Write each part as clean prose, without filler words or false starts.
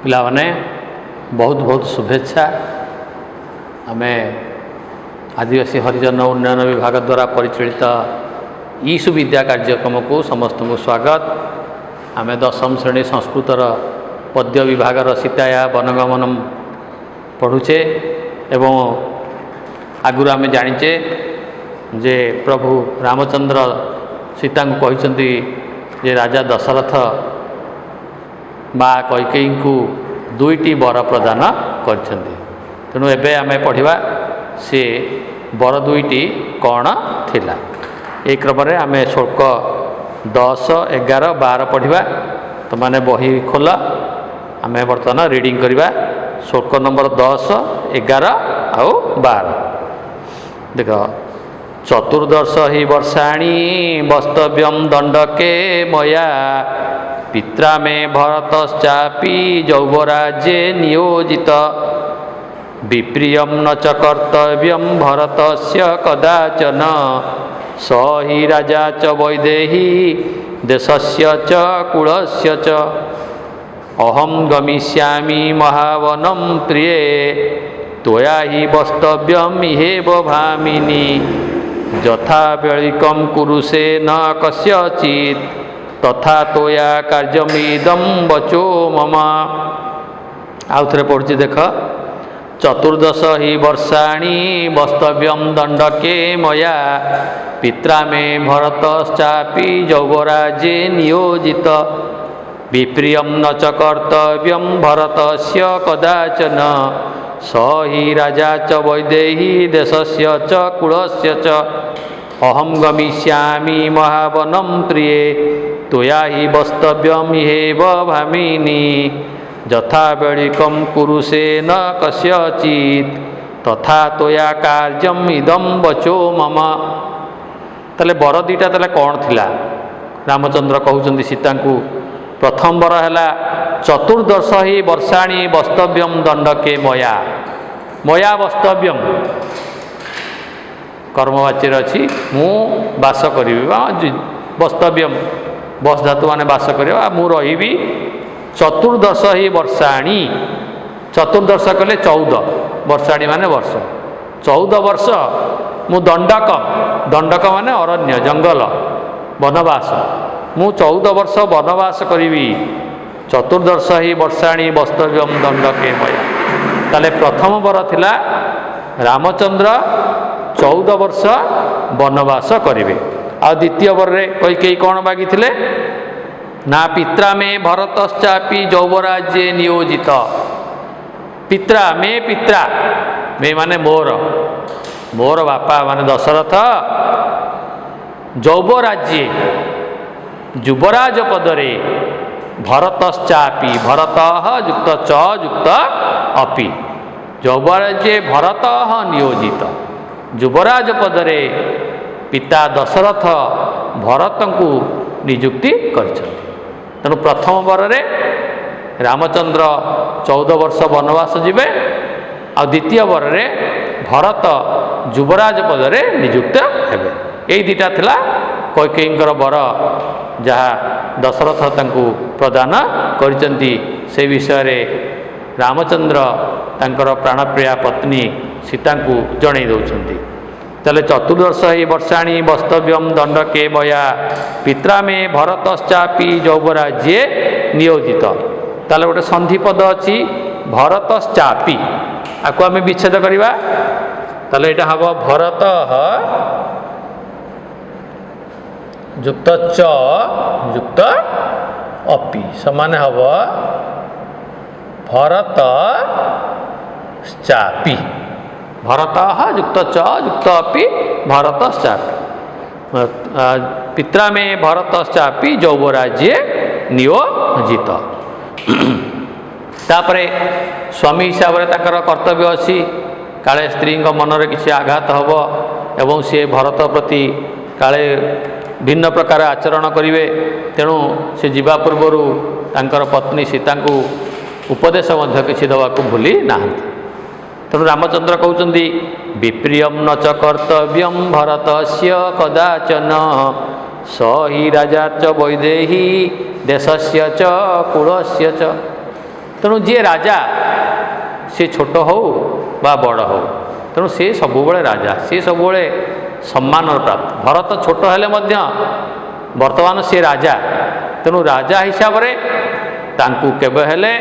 पिलाने बहुत बहुत शुभेच्छा। आमे आदिवासी हरिजन उन्नयन विभाग द्वारा परिचालित ईसु विद्या कार्यक्रम को समस्त को स्वागत। आमे 10म श्रेणी संस्कृतर पद्य विभाग सीताया वनगमनम पढ़ुचे एवं आगुरी आमे जानिचे जे प्रभु रामचंद्र सीता को कहते जे राजा दशरथ माँ कैकेयी को दुईटी वर प्रदान करछन्ति। तेणु एबे आमे पढ़िबा से वर दुईटी कौन थिला। एक क्रम आमे श्लोक 10, 11, 12 पढ़िबा। तो माने बही खोल आमे बर्तमान रीडिंग करिबा श्लोक नंबर 10, 11 आउ 12। देख चतुर्दश हि वर्षाणि वस्तव्यम दंडके मया पित्रा मे भरतश्चापि यौवराज्ये नियोजित विप्रियं न च कर्तव्यं भरतस्य कदाचन स हि राजा च वैदेही देशस्य च कुलस्य च अहं गमिष्यामि महावनं प्रिये त्वया हि वस्तव्यं इहेव भामिनि यथा वेळिकं कुरुषे न कस्यचित् तथा तोया कार्यमिदं वचो मम। आउ थे पढ़ुची देख चतुर्दश हि वर्षाणि वस्तव्यं दंडके मया पित्रा मे भरतश्चापि यौवराज्ये नियोजित विप्रियं न च कर्तव्यं भरतस्य कदाचन स हि राजा च वैदेही देशस्य च कुलस्य च अहं गमिष्यामि महावनं प्रिये त्वया हि वस्तव्यमिहेव भामिनि यथा वेळिकं कुरुषे न कस्यचित् तथा तोया कार्यम इदं वचो मम। ताले वर दुईटा ताले कौन थिला? रामचंद्र कहउचंदी सीता को प्रथम वर है चतुर्दश हि वर्षाणि वस्तव्यम दंडके मया। मया वस्तव्यम कर्मवाच्य अच्छी मु बास करी वस्तव्यम बस धातु माने बास करवा मु रही चतुर्दश हि वर्षाणि। चतुर्दश कले 14 वर्षाणि माने वर्ष 14 वर्ष मु दंडक दंडक माने अरण्य जंगल वनवास मु 14 वर्ष वनवास करी चतुर्दश हि वर्षाणि वस्तव्यम दंडके मया। ताले प्रथम वर थिला रामचंद्र 14 वर्ष वनवास करेंगे। आ द्वितीय वर रे कैकेयी कौन मागी थिले ना पित्रा में भरतश्चापि यौवराज्ये नियोजित। पित्रा में माने मोर बापा माने दशरथ यौवराज्ये युवराज पदरे भरतश्चापि भरत युक्त च युक्त अपि यौवराज्ये भरत नियोजित युवराज पदरे पिता दशरथ भरत को नियुक्ति करछन्ति। तेणु प्रथम वर रे रामचंद्र 14 वर्ष वनवास जीवे आ द्वितीय वर रे भरत युवराज पदरे नियुक्त हेबे। एई दुईटा थिला कैकेयींकर वर जहाँ दशरथ तांकु प्रदान करछन्ति। से विषय रे रामचंद्र तांकर प्राणप्रिया पत्नी सीता को जणई दौरान। ताले चतुर्दश हि वर्षाणि वस्तव्यम दंडके मया पित्रा मे भरतश्चापि यौवराज्ये नियोजित। ताले गोटे संधिपद अच्छी भरतश्चापि आपको आम विच्छेद करवा। ताले एटा हब भरत युक्त च युक्त अपि समान हब भरतश्चापि भरत युक्त च युक्त अपि भरतश्चापि पित्रा में भरतश्चापि यौवराज्ये नियोजित। तापरे स्वामी हिसाब से ताकर कर्तव्य अच्छी काले स्त्री मनरे किसी आघात हब एवं सी भरत प्रति काले भिन्न प्रकार आचरण करेंगे। तेणु से जीवा पूर्वर तांकर पत्नी सीता को उपदेश किसी दवा को भूली ना। तेणु रामचंद्र कहते विप्रियम न च कर्तव्यम भरतस्य कदाचन स हि राजा च वैदेही देशस्य च कुलस्य च। ତେଣୁ ଯିଏ ରାଜା ସେ ଛୋଟ ହେଉ ବା ବଡ଼ ହେଉ, ତେଣୁ ସେ ସବୁବେଳେ ରାଜା, ସେ ସବୁବେଳେ ସମ୍ମାନର ପ୍ରାପ୍ତ। ଭରତ ଛୋଟ ହେଲେ ମଧ୍ୟ ବର୍ତ୍ତମାନ ସେ ରାଜା, ତେଣୁ ରାଜା ହିସାବରେ ତାଙ୍କୁ କେବେ ହେଲେ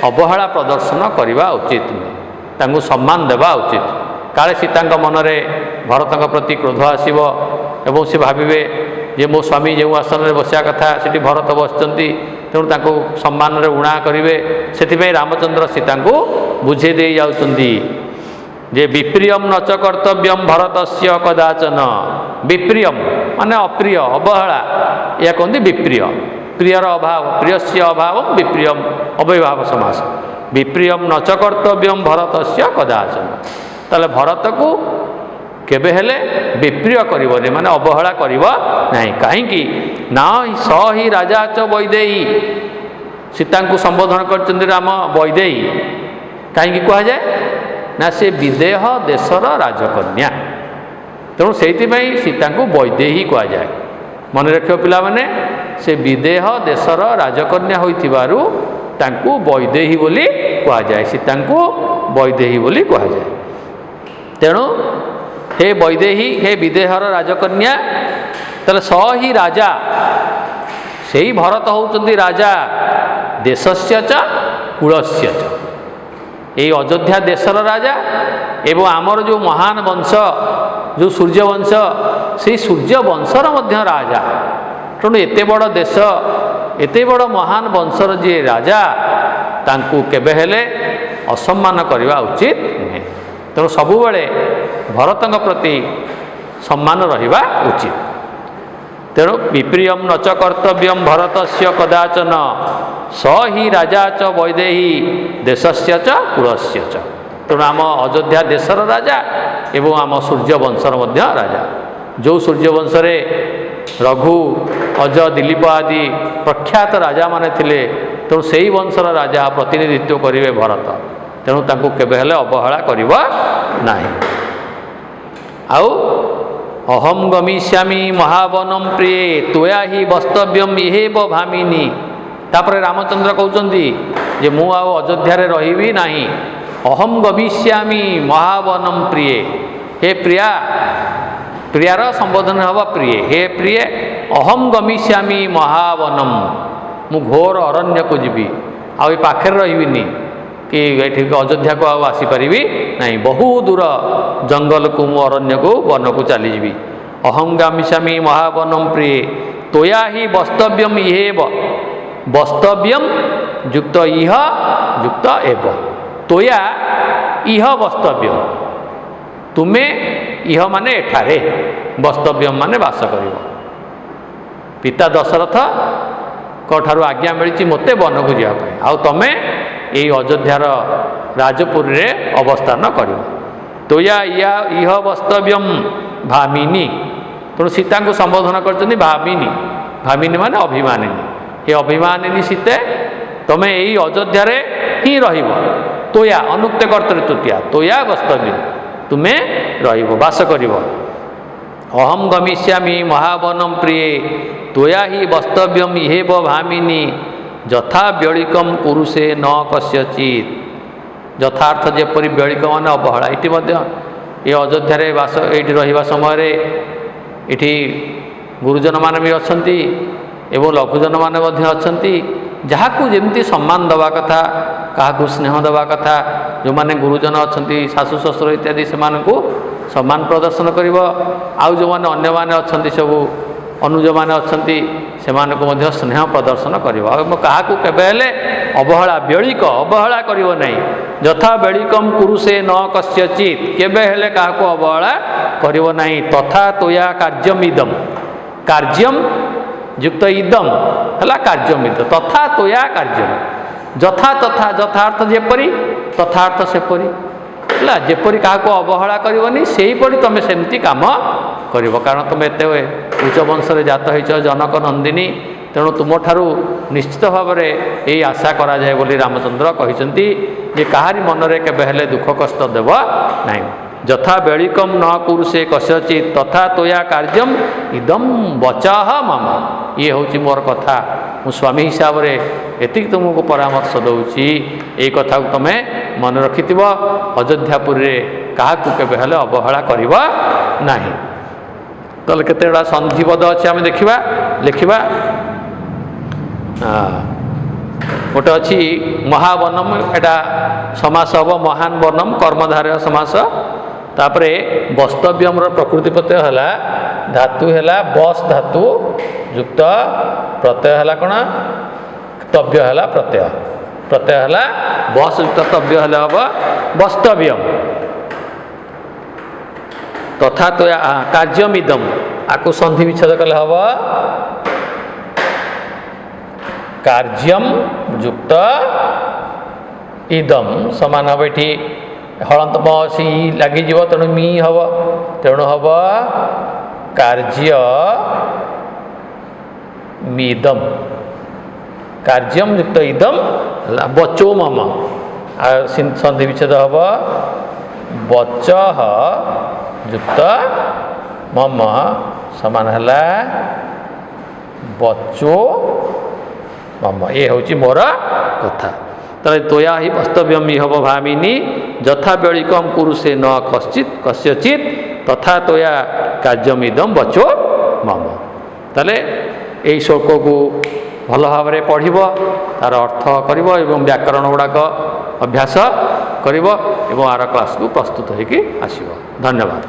ଅବହେଳା ପ୍ରଦର୍ଶନ କରିବା ଉଚିତ ନୁହେଁ, ତାଙ୍କୁ ସମ୍ମାନ ଦେବା ଉଚିତ। କାଳେ ସୀତାଙ୍କ ମନରେ ଭରତଙ୍କ ପ୍ରତି କ୍ରୋଧ ଆସିବ ଏବଂ ସେ ଭାବିବେ ଯେ ମୋ ସ୍ୱାମୀ ଯେଉଁ ଆସନରେ ବସିବା କଥା ସେଠି ଭରତ ବସିଛନ୍ତି, ତେଣୁ ତାଙ୍କୁ ସମ୍ମାନରେ ଉଣା କରିବେ। ସେଥିପାଇଁ ରାମଚନ୍ଦ୍ର ସୀତାଙ୍କୁ ବୁଝେଇ ଦେଇ ଯାଉଛନ୍ତି ଯେ ବିପ୍ରିୟମ୍ ନଚ କର୍ତ୍ତବ୍ୟମ୍ ଭରତସ୍ୟ କଦାଚନ। ବିପ୍ରିୟମ୍ ମାନେ ଅପ୍ରିୟ, ଅବହେଳା, ଏହା କହନ୍ତି ବିପ୍ରିୟ। ପ୍ରିୟର ଅଭାବ, ପ୍ରିୟସ୍ୟ ଅଭାବ ବିପ୍ରିୟମ୍, ଅବ୍ୟୟଭାବ ସମାସ। ବିପ୍ରିୟମ୍ ନଚ କର୍ତ୍ତବ୍ୟମ୍ ଭରତସ୍ୟ କଦାଚନ। ତାହେଲେ ଭରତକୁ କେବେ ହେଲେ ବିପ୍ରିୟ କରିବନି, ମାନେ ଅବହେଳା କରିବ ନାହିଁ। କାହିଁକି ନା ସ ହି ରାଜା ଚ ବୈଦେୟୀ, ସୀତାଙ୍କୁ ସମ୍ବୋଧନ କରିଛନ୍ତି ରାମ ବୈଦେୟୀ। କାହିଁକି କୁହାଯାଏ ନା ସେ ବିଦେହ ଦେଶର ରାଜକନ୍ୟା, ତେଣୁ ସେଇଥିପାଇଁ ସୀତାଙ୍କୁ ବୈଦେହୀ କୁହାଯାଏ। ମନେ ରଖିବ ପିଲାମାନେ, ସେ ବିଦେହ ଦେଶର ରାଜକନ୍ୟା ହୋଇଥିବାରୁ ତାଙ୍କୁ ବୈଦେହୀ ବୋଲି କୁହାଯାଏ, ସୀତାଙ୍କୁ ବୈଦେହୀ ବୋଲି କୁହାଯାଏ। ତେଣୁ ହେ ବୈଦେହୀ, ହେ ବିଦେହର ରାଜକନ୍ୟା, ତାହେଲେ ସ ହି ରାଜା, ସେଇ ଭରତ ହେଉଛନ୍ତି ରାଜା, ଦେଶସ୍ୟ ଚ କୁଳସ୍ୟ ଚ, ଏଇ ଅଯୋଧ୍ୟା ଦେଶର ରାଜା ଏବଂ ଆମର ଯେଉଁ ମହାନ ବଂଶ, ଯେଉଁ ସୂର୍ଯ୍ୟବଂଶ, ସେଇ ସୂର୍ଯ୍ୟବଂଶର ମଧ୍ୟ ରାଜା। ତେଣୁ ଏତେ ବଡ଼ ଦେଶ, ଏତେ ବଡ଼ ମହାନ ବଂଶର ଯିଏ ରାଜା, ତାଙ୍କୁ କେବେ ହେଲେ ଅସମ୍ମାନ କରିବା ଉଚିତ ନୁହେଁ। ତେଣୁ ସବୁବେଳେ ଭରତଙ୍କ ପ୍ରତି ସମ୍ମାନ ରହିବା ଉଚିତ। ତେଣୁ ବିପ୍ରିୟମ୍ ନଚ କର୍ତ୍ତବ୍ୟମ୍ ଭରତସ୍ୟ କଦାଚନ ସ ହି ରାଜା ଚ ବୈଦେହୀ ଦେଶସ୍ୟ ଚ କୁଳସ୍ୟ ଚ। ତେଣୁ ଆମ ଅଯୋଧ୍ୟା ଦେଶର ରାଜା ଏବଂ ଆମ ସୂର୍ଯ୍ୟବଂଶର ମଧ୍ୟ ରାଜା। ଯେଉଁ ସୂର୍ଯ୍ୟବଂଶରେ ରଘୁ, ଅଜ, ଦିଲୀପ ଆଦି ପ୍ରଖ୍ୟାତ ରାଜାମାନେ ଥିଲେ, ତେଣୁ ସେହି ବଂଶର ରାଜା ପ୍ରତିନିଧିତ୍ୱ କରିବେ ଭରତ। ତେଣୁ ତାଙ୍କୁ କେବେ ହେଲେ ଅବହେଳା କରିବ ନାହିଁ। ଆଉ ଅହମ୍ ଗମିଷ୍ୟାମି ମହାବନମ୍ ପ୍ରିୟେ ତ୍ୱୟା ହି ବସ୍ତବ୍ୟମ୍ ଇହେବ ଭାମିନି। ତାପରେ ରାମଚନ୍ଦ୍ର କହୁଛନ୍ତି ଯେ ମୁଁ ଆଉ ଅଯୋଧ୍ୟାରେ ରହିବି ନାହିଁ। ଅହମ୍ ଗମିଷ୍ୟାମି ମହାବନମ୍ ପ୍ରିୟେ, ହେ ପ୍ରିୟା, ପ୍ରିୟାର ସମ୍ବୋଧନ ହେବ ପ୍ରିୟେ, ହେ ପ୍ରିୟେ ଅହମ୍ ଗମିଷ୍ୟାମି ମହାବନମ୍, ମୁଁ ଘୋର ଅରଣ୍ୟକୁ ଯିବି, ଆଉ ଏ ପାଖରେ ରହିବିନି କି ଏଠିକି ଅଯୋଧ୍ୟାକୁ ଆଉ ଆସିପାରିବି ନାହିଁ, ବହୁ ଦୂର ଜଙ୍ଗଲକୁ ମୁଁ ଅରଣ୍ୟକୁ ବନକୁ ଚାଲିଯିବି। ଅହଂ ଗାମିଷ୍ୟାମି ମହାବନମ୍ ପ୍ରିୟେ ତ୍ୱୟା ହି ବସ୍ତବ୍ୟମ୍ ଇହେବ, ବସ୍ତବ୍ୟମ୍ ଯୁକ୍ତ ଇହ ଯୁକ୍ତ ଏବ, ତ୍ୱୟା ଇହ ବସ୍ତବ୍ୟମ୍, ତୁମେ ଇହ ମାନେ ଏଠାରେ, ବସ୍ତବ୍ୟମ୍ ମାନେ ବାସ କରିବ। ପିତା ଦଶରଥଙ୍କ ଠାରୁ ଆଜ୍ଞା ମିଳିଛି ମୋତେ ବନକୁ ଯିବା ପାଇଁ, ଆଉ ତମେ ଏଇ ଅଯୋଧ୍ୟାର ରାଜପୁରୀରେ ଅବସ୍ଥାନ କରିବ। ତ୍ୱୟା ଇହ ବସ୍ତବ୍ୟମ୍ ଭାମିନୀ। ତେଣୁ ସୀତାଙ୍କୁ ସମ୍ବୋଧନ କରିଛନ୍ତି ଭାମିନୀ। ଭାମିନୀ ମାନେ ଅଭିମାନିନୀ। ଏ ଅଭିମାନିନୀ ସୀତେ, ତମେ ଏଇ ଅଯୋଧ୍ୟାରେ ହିଁ ରହିବ। ତ୍ୱୟା ଅନୁକ୍ତ କର୍ତ୍ତୃ ତୃତୀୟା, ତ୍ୱୟା ବସ୍ତବ୍ୟମ୍, ତୁମେ ରହିବ, ବାସ କରିବ। ଅହମ୍ ଗମିଷ୍ୟାମି ମହାବନମ୍ ପ୍ରିୟେ ତ୍ୱୟା ହି ବସ୍ତବ୍ୟମ୍ ଇହେବ ଭାମିନୀ ଯଥା ବ୍ୟଳିକମ୍ କୁରୁଷେ ନ କସ୍ୟଚିତ୍। ଯଥାର୍ଥ ଯେପରି ବ୍ୟଳିକ ମାନେ ଅବହେଳା, ଏଠି ମଧ୍ୟ ଏ ଅଯୋଧ୍ୟାରେ ବାସ, ଏଇଠି ରହିବା ସମୟରେ ଏଠି ଗୁରୁଜନମାନେ ବି ଅଛନ୍ତି ଏବଂ ଲଘୁଜନମାନେ ମଧ୍ୟ ଅଛନ୍ତି। ଯାହାକୁ ଯେମିତି ସମ୍ମାନ ଦେବା କଥା, କାହାକୁ ସ୍ନେହ ଦେବା କଥା, ଯେଉଁମାନେ ଗୁରୁଜନ ଅଛନ୍ତି, ଶାଶୁ ଶ୍ୱଶୁର ଇତ୍ୟାଦି, ସେମାନଙ୍କୁ ସମ୍ମାନ ପ୍ରଦର୍ଶନ କରିବ। ଆଉ ଯେଉଁମାନେ ଅନ୍ୟମାନେ ଅଛନ୍ତି, ସବୁ ଅନୁଜମାନେ ଅଛନ୍ତି, ସେମାନଙ୍କୁ ମଧ୍ୟ ସ୍ନେହ ପ୍ରଦର୍ଶନ କରିବ। ଆଉ କାହାକୁ କେବେ ହେଲେ ଅବହେଳା, ବ୍ୟଳିକ ଅବହେଳା କରିବ ନାହିଁ। ଯଥା ବ୍ୟଳିକମ୍ କୁରୁଷେ ନ କସ୍ୟଚିତ୍, କେବେ ହେଲେ କାହାକୁ ଅବହେଳା କରିବ ନାହିଁ। ତଥା ତ୍ୱୟା କାର୍ଯ୍ୟମ୍ ଇଦମ୍, କାର୍ଯ୍ୟମ୍ ଯୁକ୍ତ ଇଦମ୍ ହେଲା କାର୍ଯ୍ୟମ୍ ଇଦ, ତଥା ତ୍ୱୟା କାର୍ଯ୍ୟମ୍, ଯଥା ତଥା, ଯଥାର୍ଥ ଯେପରି, ତଥାର୍ଥ ସେପରି ହେଲା। ଯେପରି କାହାକୁ ଅବହେଳା କରିବନି, ସେହିପରି ତୁମେ ସେମିତି କାମ କରିବ। କାରଣ ତୁମେ ଏତେ ଉଚ୍ଚ ବଂଶରେ ଜାତ ହେଇଛ, ଜନକ ନନ୍ଦିନୀ, ତେଣୁ ତୁମଠାରୁ ନିଶ୍ଚିତ ଭାବରେ ଏହି ଆଶା କରାଯାଏ ବୋଲି ରାମଚନ୍ଦ୍ର କହିଛନ୍ତି ଯେ କାହାରି ମନରେ କେବେ ହେଲେ ଦୁଃଖ କଷ୍ଟ ଦେବ ନାହିଁ। ଯଥା ବ୍ୟଳିକମ୍ ନ କୁରୁଷେ କସ୍ୟଚିତ୍ ତଥା ତ୍ୱୟା କାର୍ଯ୍ୟମ୍ ଇଦମ୍ ବଚଃ ମମ, ଇଏ ହେଉଛି ମୋର କଥା, ମୁଁ ସ୍ୱାମୀ ହିସାବରେ ଏତିକି ତୁମକୁ ପରାମର୍ଶ ଦେଉଛି, ଏଇ କଥାକୁ ତୁମେ ମନେ ରଖିଥିବ। ଅଯୋଧ୍ୟାପୁରୀରେ କାହାକୁ କେବେ ହେଲେ ଅବହେଳା କରିବ ନାହିଁ। ତାହେଲେ କେତେ ଗୁଡ଼ା ସନ୍ଧିପଦ ଅଛି ଆମେ ଦେଖିବା, ଲେଖିବା। ଗୋଟେ ଅଛି ମହାବନମ, ଏଇଟା ସମାସ ହେବ ମହାନ ବନମ, କର୍ମଧାରୟ ସମାସ। ତାପରେ ବସ୍ତବ୍ୟମର ପ୍ରକୃତି ପ୍ରତ୍ୟୟ ହେଲା, ଧାତୁ ହେଲା ବସ୍ ଧାତୁ ଯୁକ୍ତ ପ୍ରତ୍ୟୟ ହେଲା କ'ଣ, ତବ୍ୟ ହେଲା ପ୍ରତ୍ୟୟ, ପ୍ରତ୍ୟୟ ହେଲା ବସ୍ ଯୁକ୍ତ ତବ୍ୟ ହେଲେ ହେବ ବସ୍ତବ୍ୟମ। ତଥା ତ କାର୍ଯ୍ୟମିଦମ, ଆକୁ ସନ୍ଧି ବିଚ୍ଛେଦ କଲେ ହେବ କାର୍ଯ୍ୟମ ଯୁକ୍ତ ଇଦମ, ସମାନ ହେବ ଏଠି ହଳନ୍ତ ମ ସି ଲାଗିଯିବ, ତେଣୁ ମି ହେବ, ତେଣୁ ହେବ କାର୍ଯ୍ୟ ମିଦମ, କାର୍ଯ୍ୟମ ଯୁକ୍ତ ଇଦମ ହେଲା ବଚୋ ମମ, ଆଉ ସନ୍ଧି ବିଚ୍ଛେଦ ହେବ ବଚଃ ଯୁକ୍ତ ମମ, ସମାନ ହେଲା ବଚୋ ମମ। ଏ ହେଉଛି ମୋର କଥା। ତାହେଲେ ତୋୟା ହି ବସ୍ତବ୍ୟମି ହେବ ଭାମିନି, ଯଥା ବେଳିକମ କୁରୁଷେ ନ କଶ୍ଚିତ୍ କସ୍ୟଚିତ୍, ତଥା ତୋୟା କାର୍ଯ୍ୟମିଦମ ବଚୋ ମମ। ତାହେଲେ ଏହି ଶ୍ଲୋକକୁ ଭଲ ଭାବରେ ପଢ଼ିବ, ତା'ର ଅର୍ଥ କରିବ ଏବଂ ବ୍ୟାକରଣ ଗୁଡ଼ାକ ଅଭ୍ୟାସ କରିବ ଏବଂ ଆର କ୍ଲାସ୍କୁ ପ୍ରସ୍ତୁତ ହୋଇକି ଆସିବ। ଧନ୍ୟବାଦ।